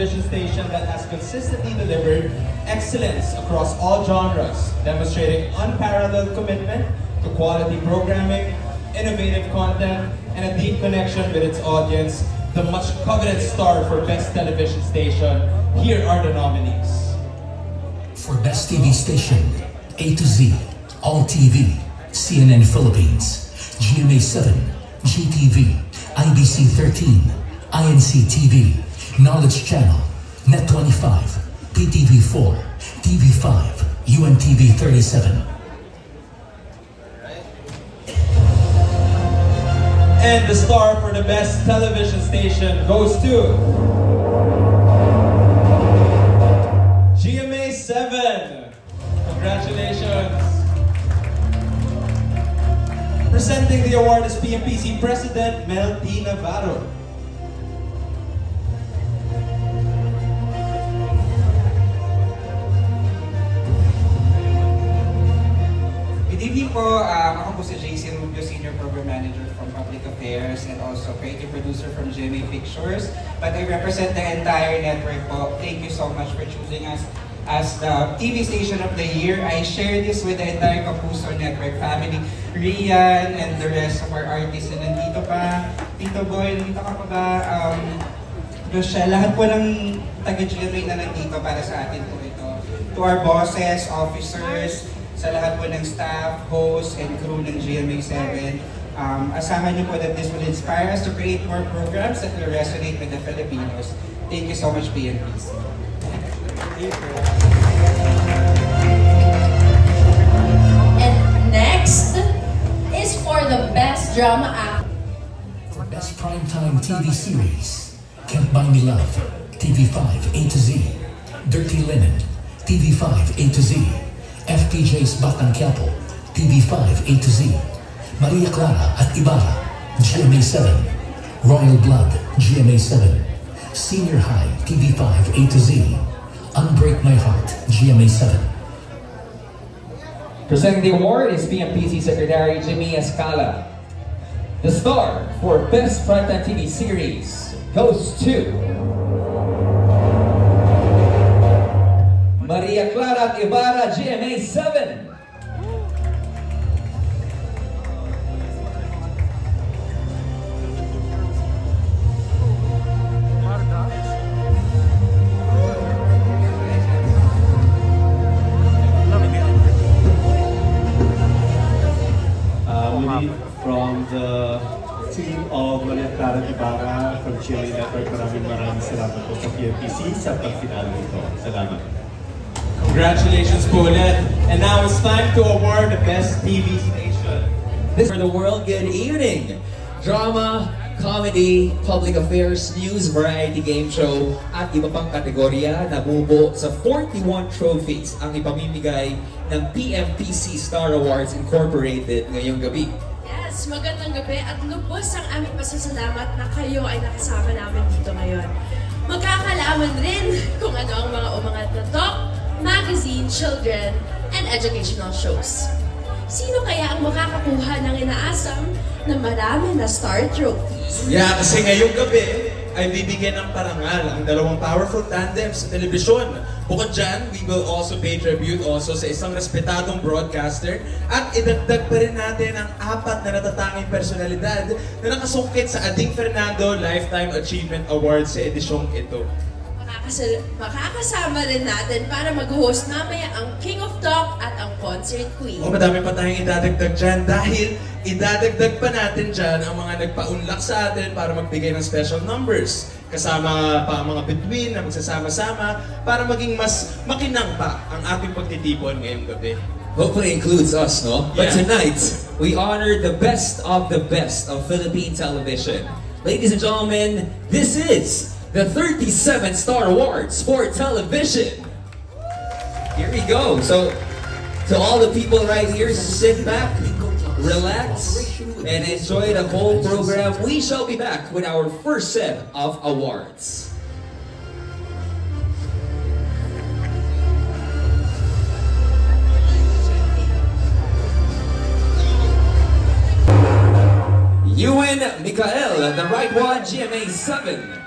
television station that has consistently delivered excellence across all genres, demonstrating unparalleled commitment to quality programming, innovative content, and a deep connection with its audience. The much coveted star for Best Television Station. Here are the nominees. For Best TV Station, A to Z, All TV, CNN Philippines, GMA 7, GTV, IBC 13, INC TV, Knowledge Channel, Net 25, PTV 4, TV5, UNTV 37. And the star for the Best Television Station goes to GMA 7. Congratulations. Presenting the award is PMPC President Mel T. Navarro. Good evening po. Ako po si JC Rubio, Senior Program Manager from Public Affairs and also Creative Producer from GMA Pictures. But I represent the entire network po. Thank you so much for choosing us as the TV Station of the Year. I share this with the entire Kapuso Network family. Rian and the rest of our artists na nandito pa. Tito Boy, nandito ka pa ba? Rochelle, lahat po ng taga-GMA na nandito para sa atin po ito. To our bosses, officers, sa lahat po ng staff, hosts, and crew ng GMA 7. Asahan niyo po that this will inspire us to create more programs that will resonate with the Filipinos. Thank you so much, PNPC. And next is for the Best Drama Act. For Best Primetime TV Series, Can't Buy Me Love, TV5 A to Z, Dirty Linen, TV5 A to Z, FPJ's Batang Quiapo, TV5 A to Z, Maria Clara at Ibarra, GMA 7, Royal Blood, GMA 7, Senior High, TV5 A to Z, Unbreak My Heart, GMA 7. Presenting the award is PMPC Secretary Jimmy Escala. The star for Best Primetime TV Series goes to Maria Clara Ibarra, GMA 7. From the team of Maria Clara Ibarra from GMA Network, maraming salamat po sa PMPC sa pagfinalo nito. Salamat. Congratulations po ulit. And now it's time to award the Best TV Station. This for the world, good evening. Drama, comedy, public affairs, news, variety game show, at iba pang kategorya na bubo sa 41 trophies ang ipamimigay ng PMPC Star Awards Incorporated ngayong gabi. Yes, magandang gabi at lubos ang aming pasasalamat na kayo ay nakasama namin dito ngayon. Magkakalaman rin kung ano ang mga umangat na talk, magazine, children, and educational shows. Sino kaya ang makakakuha ng inaasam na marami na star trophies? Yeah, kasi ngayong gabi ay bibigyan ng parangal ang dalawang powerful tandems sa telebisyon. Bukod dyan, we will also pay tribute also sa isang respetadong broadcaster at idagdag pa rin natin ang 4 na natatanging personalidad na nakasungkit sa Ading Fernando Lifetime Achievement Award sa edisyong ito. Makakasama rin natin para mag-host mamaya ang King of Talk at ang Concert Queen. O madami pa tayong idadagdag dyan dahil idadagdag pa natin dyan ang mga nagpaunlak sa atin para magbigay ng special numbers. Kasama pa ang mga bituin na magsasama-sama para maging mas makinang pa ang ating pagtitipon ngayong gabi. Hopefully includes us, no? But Yeah. tonight, we honor the best of Philippine television. Ladies and gentlemen, this is the 37 Star Awards for television. Here we go. So, to all the people right here, sit back, relax, and enjoy the whole program. We shall be back with our first set of awards. Ewan Mikael, the right one, GMA 7.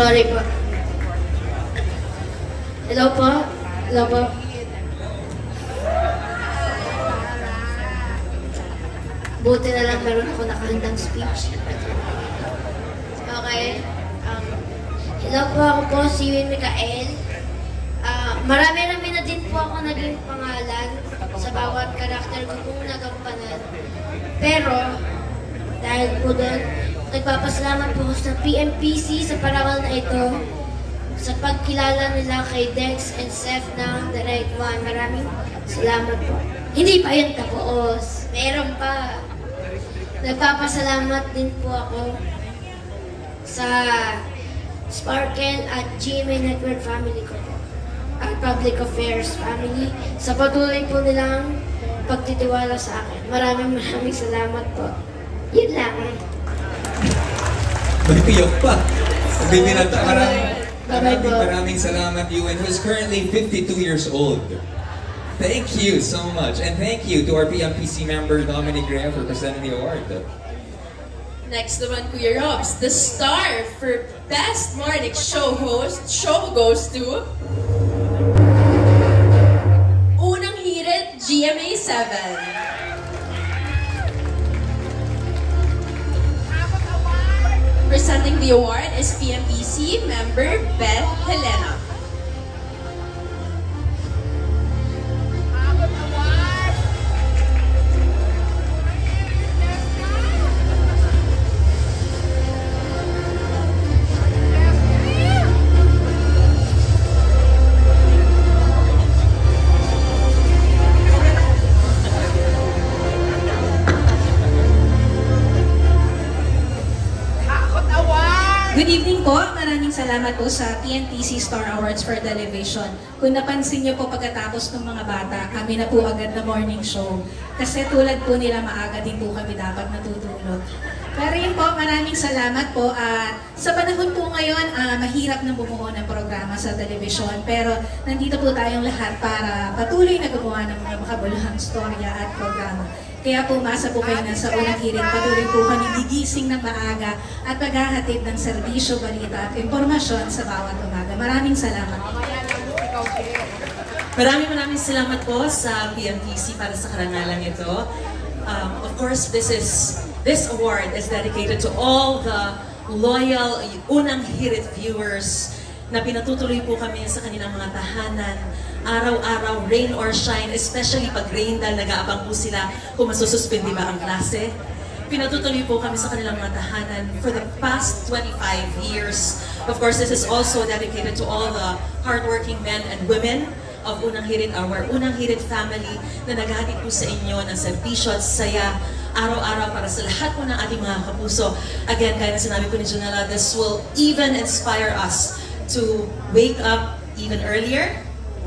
Sorry po. Hello po. Hello po. Buti na lang meron ako nakahandang speech. Okay. Hello po, ako po si Mikael. Marami-rami na din po ako naging pangalan sa bawat karakter ko kung nagampanan. Pero, dahil po doon, nagpapasalamat po sa PMPC sa parangal na ito, sa pagkilala nila kay Dex and Seth ng The Right One. Maraming salamat po. Hindi pa yun tapos. Meron pa. Nagpapasalamat din po ako sa Sparkle at GMA Network family ko po. At Public Affairs family sa patuloy po nilang pagtitiwala sa akin. Maraming salamat po. Yun lang. May piyok pa. Bibinata. Bye-bye. Maraming salamat, Ewan, who is currently 52 years old. Thank you so much. And thank you to our PMPC member, Dominic Graham, for presenting the award. Next naman, Kuya Robs, the star for Best Morning Show Host, show goes to Unang Hirit, GMA 7. Presenting the award is PMPC member Beth Helena. Good evening po. Maraming salamat po sa PNTC Star Awards for Television. Kung napansin niyo po pagkatapos ng mga bata, kami na po agad na morning show. Kasi tulad po nila, maaga din po kami dapat natutulog. Pero yun po, maraming salamat po. At sa panahon po ngayon, mahirap na bumuo ng programa sa telebisyon. Pero nandito po tayong lahat para patuloy na gumawa ng mga makabuluhang storya at programa. Kaya pumasa po kayo na sa unang hirit. Patuloy po kami gigising ng maaga at maghahatid ng serbisyo, balita at impormasyon sa bawat umaga. Maraming salamat. Maraming salamat po sa PMPC para sa karangalan ito. Of course, this award is dedicated to all the loyal Unang Hirit viewers na pinatutuloy po kami sa kanilang mga tahanan, araw-araw, rain or shine, especially pag rain dahil nag-aabang po sila kung masususpindi ba ang klase. Pinatutuloy po kami sa kanilang mga tahanan for the past 25 years. Of course, this is also dedicated to all the hardworking men and women of Unang Hirit, our Unang Hirit family na naghahatid po sa inyo ng serbisyo at saya araw-araw para sa lahat po ng ating mga kapuso. Again, kaya na sinabi po ni Junella, this will even inspire us to wake up even earlier,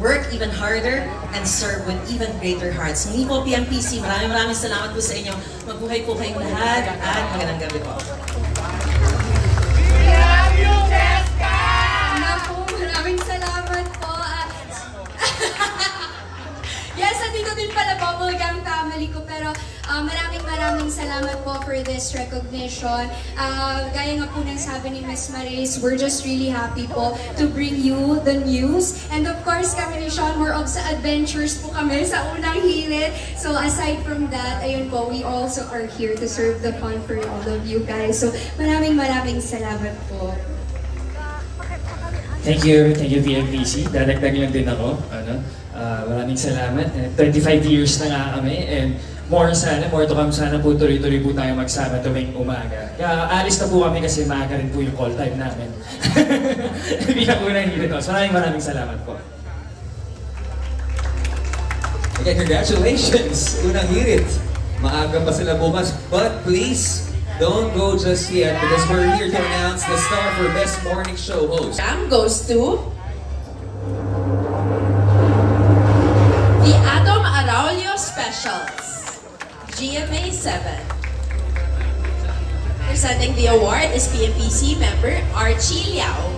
work even harder, and serve with even greater hearts. Muli po, PMPC, maraming salamat po sa inyo. Magbuhay po kayong lahat at magandang gabi po. Maraming salamat po. Yes, nandito din pala po, Bullgam family ko. Pero maraming salamat po for this recognition. Gaya nga po ng sabi ni Ms. Maris, we're just really happy po to bring you the news. And of course, kami ni Sean, more of sa adventures po kami sa Unang Hirit. So aside from that, ayun po, we also are here to serve the fun for all of you guys. So maraming salamat po. Thank you PMPC. Dadagdag lang din ako. Maraming salamat. 25 years na nga kami and more to come sana po tuloy-tuloy po tayo magsama tuwing umaga. Kaya alis na po kami kasi maaga rin po yung call time namin. Bilang Unang Hirit. So maraming salamat po. Okay, congratulations, Unang Hirit. Maaga pa sila bukas, but please, don't go just yet because we're here to announce the star for Best Morning Show Host. Goes to the Adam Araulio Specials, GMA 7. Presenting the award is PMPC member Archie Liao.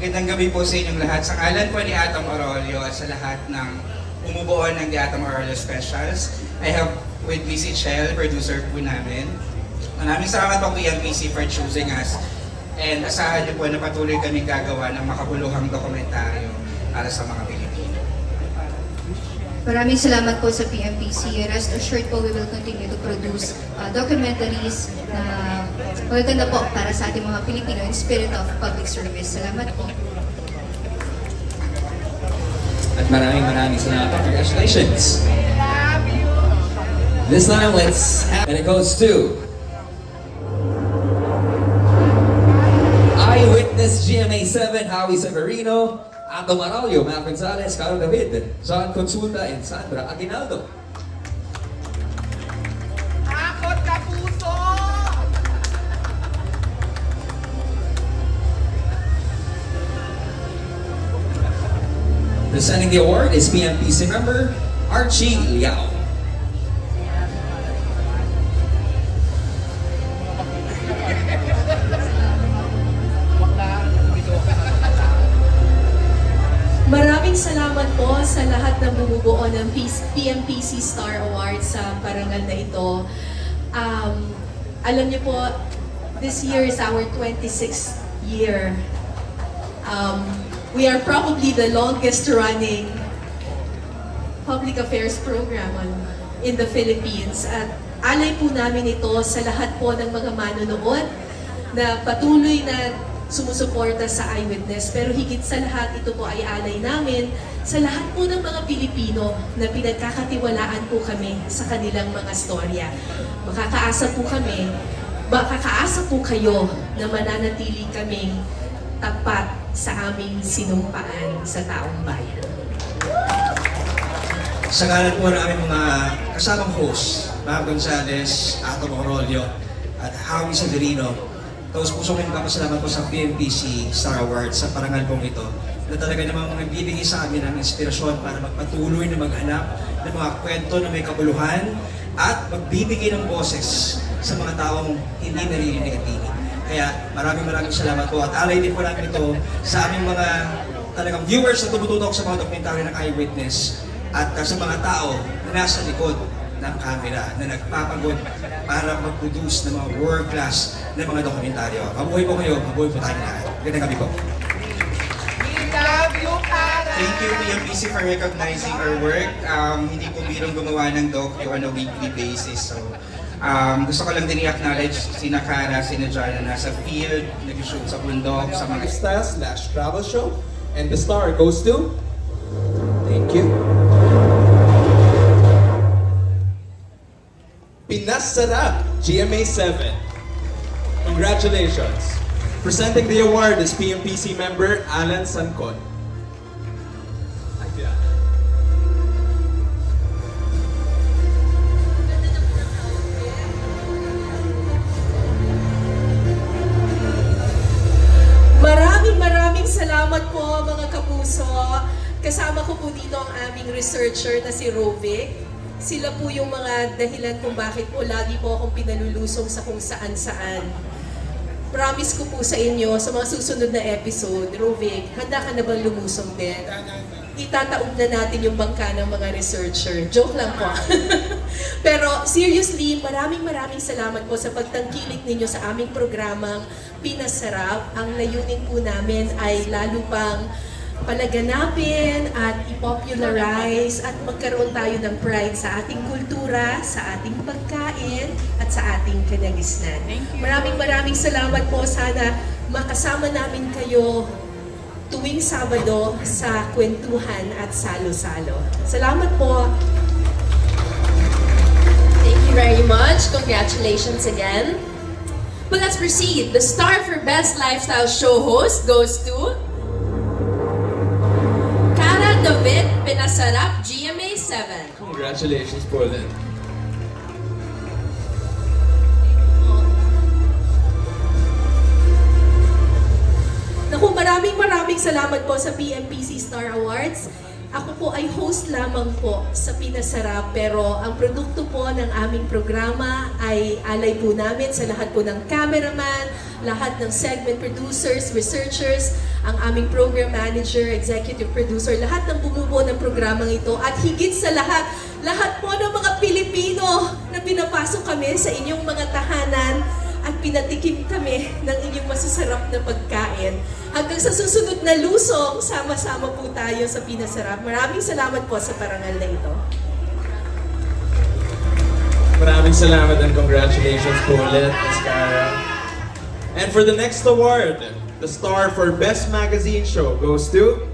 Magandang gabi po sa inyong lahat. Sa ngalan po ni Atom Arroyo at sa lahat ng bumubuo ng The Atom Arroyo Specials, I have with me si Chel, producer po namin. Maraming salamat po PMPC for choosing us. And asahan niyo po na patuloy kami gagawa ng makabuluhang dokumentaryo para sa mga Pilipino. Maraming salamat po sa PMPC. Rest assured po, we will continue to produce documentaries na maganda po para sa ating mga Pilipino in spirit of public service. Salamat po. At maraming salamat. Congratulations! This time, and it goes to Eyewitness GMA7, Howie Severino, Atom Arroyo, Mac Gonzalez, Carl David, John Consulta, and Sandra Aguinaldo. Takot ka puso! Presenting the award is PMPC member Archie Liao. Maraming salamat po sa lahat ng bumubuo ng PMPC Star Awards sa parangal na ito. Alam niyo po, this year is our 26th year. We are probably the longest running public affairs program in the Philippines. At alay po namin ito sa lahat po ng mga manonood na patuloy na sumusuporta sa Eyewitness. Pero higit sa lahat, ito po ay alay namin sa lahat po ng mga Pilipino na pinagkakatiwalaan po kami sa kanilang mga storya. Makakaasa po kayo na mananatili kaming tapat sa aming sinumpaan sa taong bayan. Sa ngalan po ng aming mga kasamang host, Mac Gonzalez, Atom Arroyo, at Howie Severino, taos puso kong nagpapasalamat po sa PMPC Star Awards sa parangal pong ito na talaga namang nagbibigay sa amin ng inspirasyon para magpatuloy na maghanap ng mga kwento na may kabuluhan at magbibigay ng boses sa mga taong hindi naririnig at tinig. Kaya maraming salamat po at alay din po namin ito sa aming mga talagang viewers na tumututok sa mga dokumentaryo ng Eyewitness at sa mga tao na nasa likod ng camera na nagpapagod para mag-produce ng mga world-class na mga dokumentaryo. Mabuhay po kayo, mabuhay po tayo lahat. Gandang gabi po. We love you, Kara! Thank you PMPC for recognizing our work. Hindi po birong gumawa ng docu on a weekly basis. So, gusto ko lang din i-acknowledge sina Kara, sina John na nasa field, nag-shoot sa bundok, sa mga Lifestyle/travel show. And the star goes to... Thank you. Pinasarap GMA7. Congratulations. Presenting the award is PMPC member Alan Sancon. Maraming salamat po mga kapuso. Kasama ko po dito ang aming researcher na si Rovic. Sila po yung mga dahilan kung bakit po lagi po akong pinalulusong sa kung saan-saan. Promise ko po sa inyo, sa mga susunod na episode, Rovic, handa ka na bang lumusong din? Itataob na natin yung bangka ng mga researcher. Joke lang po. Pero seriously, maraming salamat po sa pagtangkilik ninyo sa aming programang Pinasarap. Ang layunin po namin ay lalo pang palaganapin at i-popularize at magkaroon tayo ng pride sa ating kultura, sa ating pagkain at sa ating kinagisnan. Maraming salamat po. Sana makasama namin kayo tuwing Sabado sa kwentuhan at salo-salo. Salamat po! Thank you very much. Congratulations again. But let's proceed. The star for Best Lifestyle Show Host goes to... David Pinasarap, GMA7. Congratulations po then. Naku, maraming salamat po sa PMPC Star Awards. Ako po ay host lamang po sa Pinasarap, pero ang produkto po ng aming programa ay alay po namin sa lahat po ng cameraman, lahat ng segment producers, researchers, ang aming program manager, executive producer, lahat ng bumubuo ng programang ito, at higit sa lahat, lahat po ng mga Pilipino na pinapasok kami sa inyong mga tahanan at pinatikim kami ng inyong masasarap na pagkain. Hanggang sa susunod na lusong, sama-sama po tayo sa Pinasarap. Maraming salamat po sa parangal na ito. Maraming salamat and congratulations po ulit, Ms. Cara. And for the next award, the star for Best Magazine Show goes to